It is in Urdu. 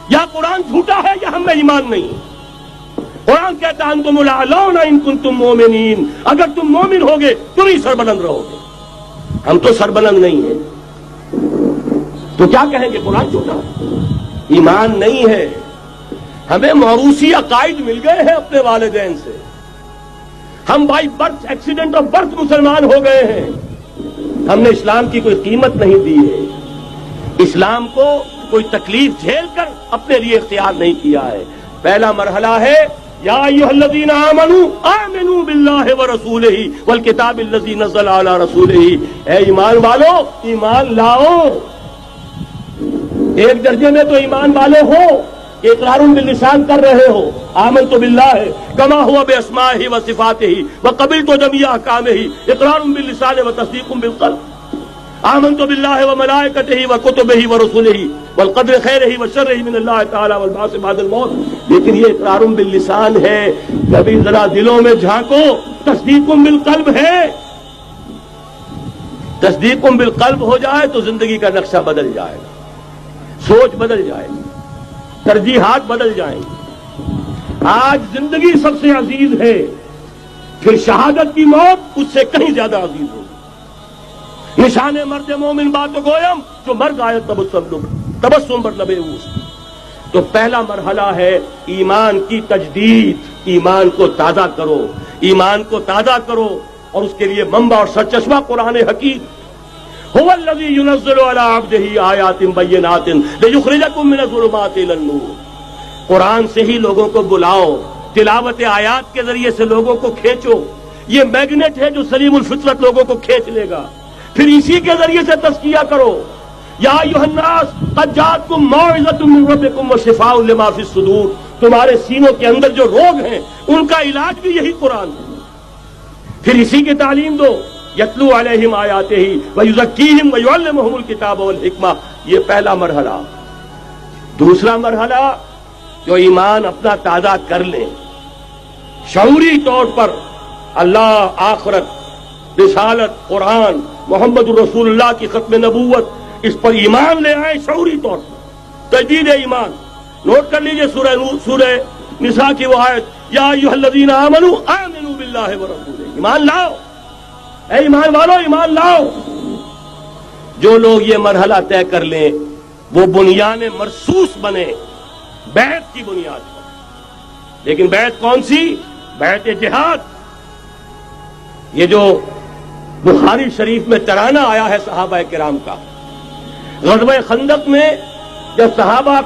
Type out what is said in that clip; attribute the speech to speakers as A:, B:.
A: یا قرآن جھوٹا ہے یا ہم میں ایمان نہیں. قرآن کہتا ہے انتم الاعلون ان کنتم مومنین، اگر تم مومن ہوگے تم ہی سربلند رہو گے. ہم تو سربلند نہیں ہیں تو کیا کہیں گے قرآن جھوٹا ہے؟ ایمان نہیں ہے. ہمیں موروثی عقائد مل گئے ہیں اپنے والدین سے، ہم by birth accident of birth مسلمان ہو گئے ہیں. ہم نے اسلام کی کوئی قیمت نہیں دی ہے، اسلام کو کوئی تکلیف جھیل کر اپنے لیے اختیار نہیں کیا ہے. پہلا مرحلہ ہے یا ایھا الذین آمنوا آمنوا باللہ ورسولہ والکتاب الذی نزل علی رسولہ. اے ایمان والو ایمان لاؤ. ایک درجے میں تو ایمان والے ہو کہ اقرار باللسان کر رہے ہو، آمنت باللہ کما ہوا باسمائہ وصفاتہ وقبلت جمیع احکامہ، اقرار باللسان وتصدیق بالقلب. آمنت باللہ وملائکتہ وکتبہ ورسلہ والقدر خیرہ وشرہ من اللہ تعالی والبعث بعد الموت. لیکن یہ اقرار باللسان ہے، کبھی ذرا دلوں میں جھانکو. تصدیق بالقلب ہے. تصدیق بالقلب ہو جائے تو زندگی کا نقشہ بدل جائے گا، سوچ بدل جائے گی، ترجیحات بدل جائیں گی. آج زندگی سب سے عزیز ہے، پھر شہادت کی موت اس سے کہیں زیادہ عزیز ہوگی. نشان مرد مومن بات گویم جو مرد آئے تبسم بر لبے اوس. تو پہلا مرحلہ ہے ایمان کی تجدید. ایمان کو تازہ کرو، ایمان کو تازہ کرو، اور اس کے لیے منبع اور سرچشمہ قرآن حکیم. هو الذی ينزل علی عبدہ آیات بینات لیخرجکم من الظلمات الی النور. قرآن سے ہی لوگوں کو بلاؤ، تلاوت آیات کے ذریعے سے لوگوں کو کھینچو. یہ میگنیٹ ہے جو سلیم الفطرت لوگوں کو کھینچ لے گا. پھر اسی کے ذریعے سے تزکیہ کرو. یا ایھا الناس قد جاءتکم موعظۃ من ربکم وشفاء لما فی الصدور. تمہارے سینوں کے اندر جو روگ ہیں ان کا علاج بھی یہی قرآن ہے. پھر اسی کی تعلیم دو. یتلو علیہم آیاتہ ویزکیہم ویعلمہم الکتاب والحکمہ. یہ پہلا مرحلہ. دوسرا مرحلہ جو ایمان اپنا تازہ کر لیں، شعوری طور پر اللہ، آخرت، رسالت، قرآن، محمد رسول اللہ کی ختم نبوت، اس پر ایمان لے آئے شعوری طور پر. تجدید ایمان. نوٹ کر لیجئے سورہ نساء کی وہ آیت یا ایھا الذین آمنوا آمنوا باللہ ورسولہ. ایمان لاؤ، اے ایمان والو ایمان لاؤ. جو لوگ یہ مرحلہ طے کر لیں وہ بنیان مرصوص بنے بیعت کی بنیاد پر. لیکن بیعت کون سی؟ بیعت جہاد. یہ جو بخاری شریف میں ترانہ آیا ہے صحابہ کرام کا، غزوہ خندق میں جب صحابہ